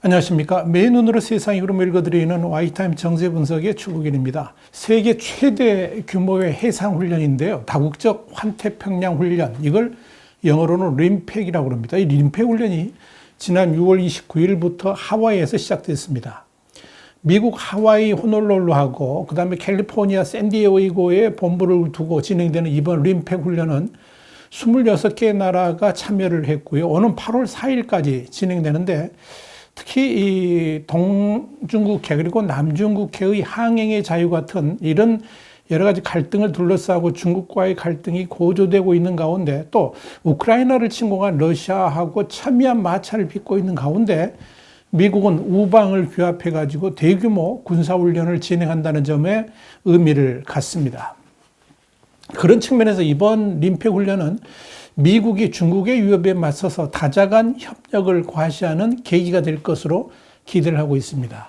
안녕하십니까. 매일 눈으로 세상의 흐름을 읽어드리는 와이타임 정세 분석의 추국인입니다. 세계 최대 규모의 해상훈련인데요. 다국적 환태평양 훈련, 이걸 영어로는 림팩이라고 합니다. 이 림팩 훈련이 지난 6월 29일부터 하와이에서 시작됐습니다. 미국 하와이 호놀룰루하고 그 다음에 캘리포니아 샌디에이고에 본부를 두고 진행되는 이번 림팩 훈련은 26개 나라가 참여를 했고요. 오는 8월 4일까지 진행되는데 특히 이 동중국해 그리고 남중국해의 항행의 자유 같은 이런 여러 가지 갈등을 둘러싸고 중국과의 갈등이 고조되고 있는 가운데 또 우크라이나를 침공한 러시아하고 첨예한 마찰을 빚고 있는 가운데 미국은 우방을 규합해가지고 대규모 군사훈련을 진행한다는 점에 의미를 갖습니다. 그런 측면에서 이번 림팩 훈련은 미국이 중국의 위협에 맞서서 다자간 협력을 과시하는 계기가 될 것으로 기대를 하고 있습니다.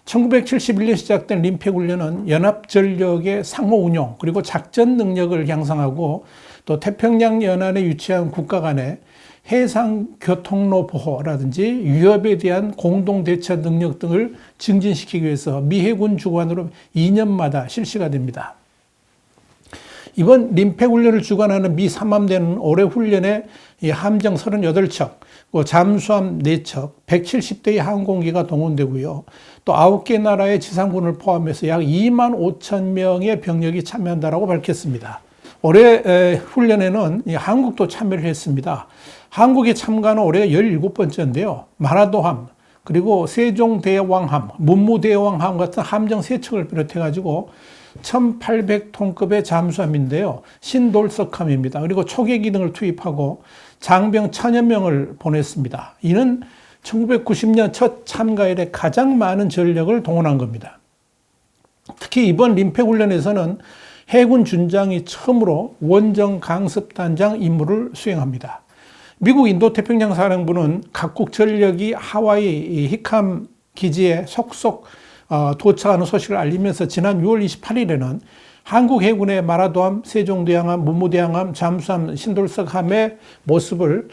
1971년 시작된 림팩 훈련은 연합전력의 상호 운용 그리고 작전 능력을 향상하고 또 태평양 연안에 위치한 국가 간의 해상 교통로 보호라든지 위협에 대한 공동 대처 능력 등을 증진시키기 위해서 미 해군 주관으로 2년마다 실시가 됩니다. 이번 림팩 훈련을 주관하는 미 삼함대는 올해 훈련에 함정 38척, 잠수함 4척, 170대의 항공기가 동원되고요. 또 9개 나라의 지상군을 포함해서 약 2만 5천 명의 병력이 참여한다고 밝혔습니다. 올해 훈련에는 한국도 참여를 했습니다. 한국의 참가는 올해 17번째인데요. 마라도함, 그리고 세종대왕함, 문무대왕함 같은 함정 3척을 비롯해가지고 1800톤급의 잠수함인데요. 신돌석함입니다. 그리고 초계기 등을 투입하고 장병 1000여 명을 보냈습니다. 이는 1990년 첫 참가 이래 가장 많은 전력을 동원한 겁니다. 특히 이번 림팩 훈련에서는 해군 준장이 처음으로 원정 강습단장 임무를 수행합니다. 미국 인도태평양 사령부는 각국 전력이 하와이 히캄 기지에 속속 도착하는 소식을 알리면서 지난 6월 28일에는 한국 해군의 마라도함, 세종대왕함, 문무대왕함, 잠수함, 신돌석함의 모습을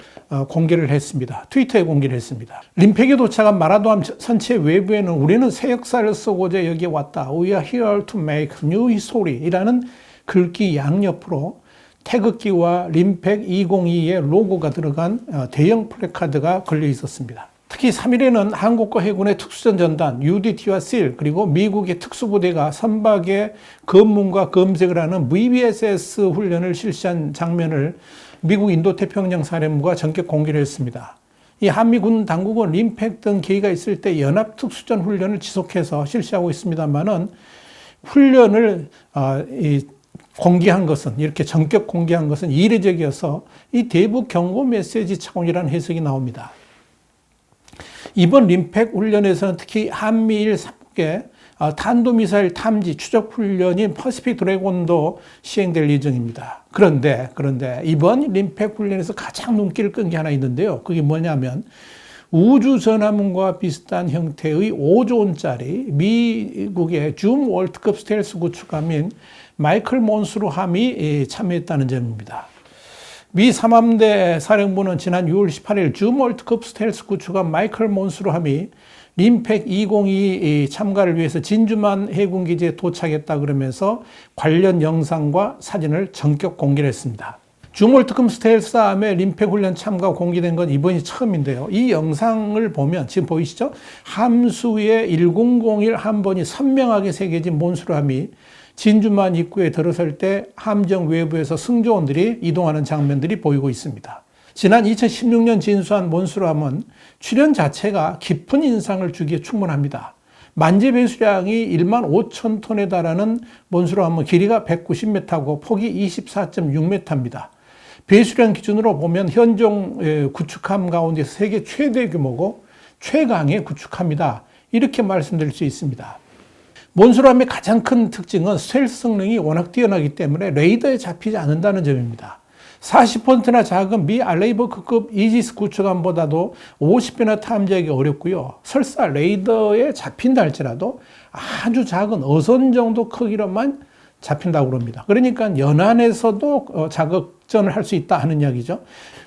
공개를 했습니다. 트위터에 공개를 했습니다. 림팩에 도착한 마라도함 선체 외부에는 우리는 새 역사를 쓰고자 여기에 왔다. We are here to make new history 이라는 글귀 양옆으로 태극기와 림팩 202의 로고가 들어간 대형 플래카드가 걸려 있었습니다. 특히 3일에는 한국과 해군의 특수전전단 UDT와 SEAL 그리고 미국의 특수부대가 선박의 검문과 검색을 하는 VBSS 훈련을 실시한 장면을 미국 인도태평양 사령부가 전격 공개를 했습니다. 이 한미군 당국은 림팩 등 계기가 있을 때 연합 특수전 훈련을 지속해서 실시하고 있습니다만은 훈련을 공개한 것은 이렇게 전격 공개한 것은 이례적이어서 이 대북 경고 메시지 차원이라는 해석이 나옵니다. 이번 림팩 훈련에서는 특히 한미일 3국의 탄도미사일 탐지 추적 훈련인 퍼시픽 드래곤도 시행될 예정입니다. 그런데 이번 림팩 훈련에서 가장 눈길을 끈 게 하나 있는데요. 그게 뭐냐면 우주전함과 비슷한 형태의 5조 원짜리 미국의 줌 월드컵 스텔스 구축함인 마이클 몬스루함이 참여했다는 점입니다. 미 삼함대 사령부는 지난 6월 18일 줌 월드컵 스텔스 구축함 마이클 몬스루함이 림팩 202 참가를 위해서 진주만 해군기지에 도착했다 그러면서 관련 영상과 사진을 전격 공개를 했습니다. 줌 월드컵 스텔스함의 림팩 훈련 참가 공개된 건 이번이 처음인데요. 이 영상을 보면 지금 보이시죠? 함수에 1001 한 번이 선명하게 새겨진 몬스루함이 진주만 입구에 들어설 때 함정 외부에서 승조원들이 이동하는 장면들이 보이고 있습니다. 지난 2016년 진수한 몬스루함은 출현 자체가 깊은 인상을 주기에 충분합니다. 만재 배수량이 1만 5천 톤에 달하는 몬스루함은 길이가 190m고 폭이 24.6m입니다. 배수량 기준으로 보면 현종 구축함 가운데 세계 최대 규모고 최강의 구축함이다. 이렇게 말씀드릴 수 있습니다. 몬스루함의 가장 큰 특징은 스텔스 성능이 워낙 뛰어나기 때문에 레이더에 잡히지 않는다는 점입니다. 40%나 작은 미 알레이버크급 이지스 구축함보다도 50배나 탐지하기 어렵고요. 설사 레이더에 잡힌다 할지라도 아주 작은 어선 정도 크기로만 잡힌다고 그럽니다. 그러니까 연안에서도 자격전을 할 수 있다 하는 이야기죠.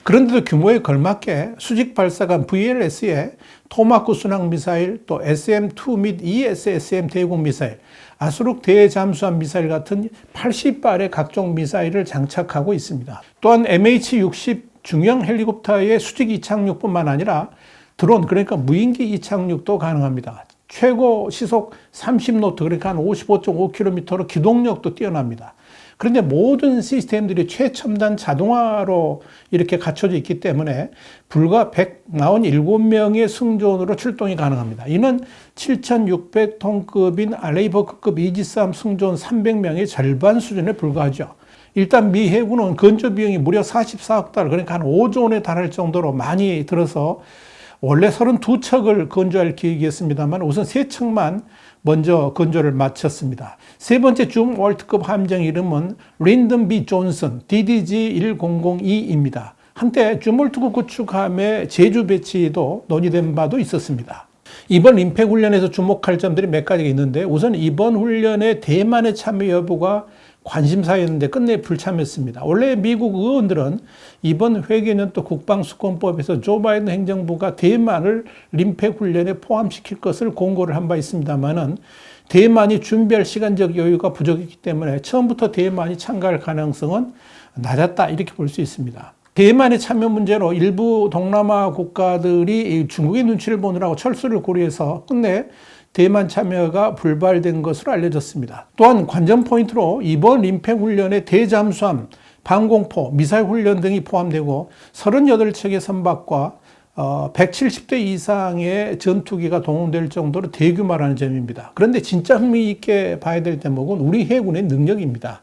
그런데도 규모에 걸맞게 수직 발사관 VLS에 토마호크 순항 미사일, 또 SM-2 및 ESSM 대공 미사일, 아수르 대잠수함 미사일 같은 80발의 각종 미사일을 장착하고 있습니다. 또한 MH-60 중형 헬리콥터의 수직 이착륙뿐만 아니라 드론, 그러니까 무인기 이착륙도 가능합니다. 최고 시속 30노트, 그러니까 한 55.5km로 기동력도 뛰어납니다. 그런데 모든 시스템들이 최첨단 자동화로 이렇게 갖춰져 있기 때문에 불과 147명의 승조원으로 출동이 가능합니다. 이는 7,600톤급인 알레이버급 이지스함 승조원 300명의 절반 수준에 불과하죠. 일단 미 해군은 건조 비용이 무려 44억 달러, 그러니까 한 5조 원에 달할 정도로 많이 들어서 원래 32척을 건조할 계획이었습니다만 우선 3척만 먼저 건조를 마쳤습니다. 세 번째 줌 월트급 함정 이름은 린든 B 존슨 DDG-1002입니다. 한때 줌 월트급 구축함의 제주 배치도 논의된 바도 있었습니다. 이번 임팩 훈련에서 주목할 점들이 몇 가지가 있는데, 우선 이번 훈련에 대만의 참여 여부가 관심사였는데 끝내 불참했습니다. 원래 미국 의원들은 이번 회계년도 국방수권법에서 조 바이든 행정부가 대만을 림팩 훈련에 포함시킬 것을 공고를 한 바 있습니다만은 대만이 준비할 시간적 여유가 부족했기 때문에 처음부터 대만이 참가할 가능성은 낮았다, 이렇게 볼 수 있습니다. 대만의 참여 문제로 일부 동남아 국가들이 중국의 눈치를 보느라고 철수를 고려해서 끝내 대만 참여가 불발된 것으로 알려졌습니다. 또한 관전 포인트로 이번 림팩 훈련에 대잠수함, 방공포, 미사일 훈련 등이 포함되고 38척의 선박과 170대 이상의 전투기가 동원될 정도로 대규모라는 점입니다. 그런데 진짜 흥미있게 봐야 될 대목은 우리 해군의 능력입니다.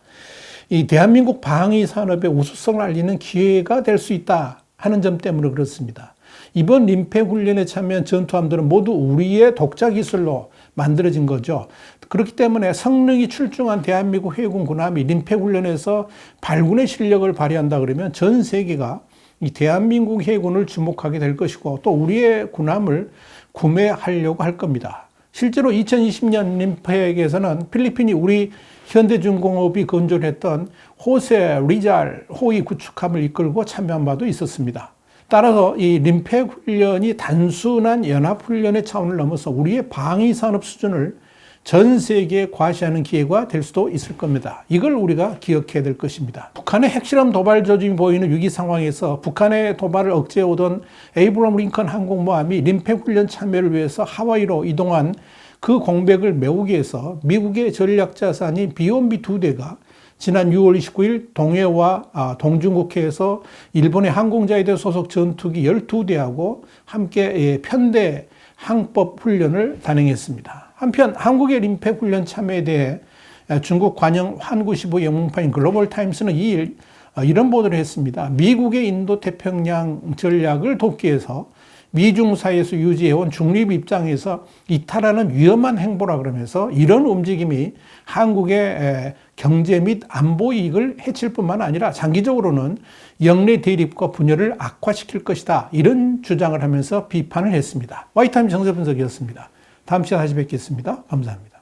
이 대한민국 방위 산업의 우수성을 알리는 기회가 될 수 있다 하는 점 때문에 그렇습니다. 이번 림팩 훈련에 참여한 전투함들은 모두 우리의 독자 기술로 만들어진 거죠. 그렇기 때문에 성능이 출중한 대한민국 해군 군함이 림팩 훈련에서 발군의 실력을 발휘한다 그러면 전 세계가 이 대한민국 해군을 주목하게 될 것이고 또 우리의 군함을 구매하려고 할 겁니다. 실제로 2020년 림팩에서는 필리핀이 우리 현대중공업이 건조했던 호세 리잘 호위 구축함을 이끌고 참여한 바도 있었습니다. 따라서 이 림팩 훈련이 단순한 연합훈련의 차원을 넘어서 우리의 방위산업 수준을 전 세계에 과시하는 기회가 될 수도 있을 겁니다. 이걸 우리가 기억해야 될 것입니다. 북한의 핵실험 도발 조짐이 보이는 위기 상황에서 북한의 도발을 억제해오던 에이브럼 링컨 항공모함이 림팩 훈련 참여를 위해서 하와이로 이동한 그 공백을 메우기 위해서 미국의 전략자산인 B-1B 2대가 지난 6월 29일 동해와 동중국해에서 일본의 항공자위대 소속 전투기 12대하고 함께 편대 항법 훈련을 단행했습니다. 한편 한국의 림팩 훈련 참여에 대해 중국 관영 환구시보 영문파인 글로벌타임스는 2일 이런 보도를 했습니다. 미국의 인도태평양 전략을 돕기 위해서 미중 사이에서 유지해온 중립 입장에서 이탈하는 위험한 행보라 그러면서 이런 움직임이 한국의 경제 및 안보 이익을 해칠 뿐만 아니라 장기적으로는 영내 대립과 분열을 악화시킬 것이다, 이런 주장을 하면서 비판을 했습니다. 와이타임 정세 분석이었습니다. 다음 시간에 다시 뵙겠습니다. 감사합니다.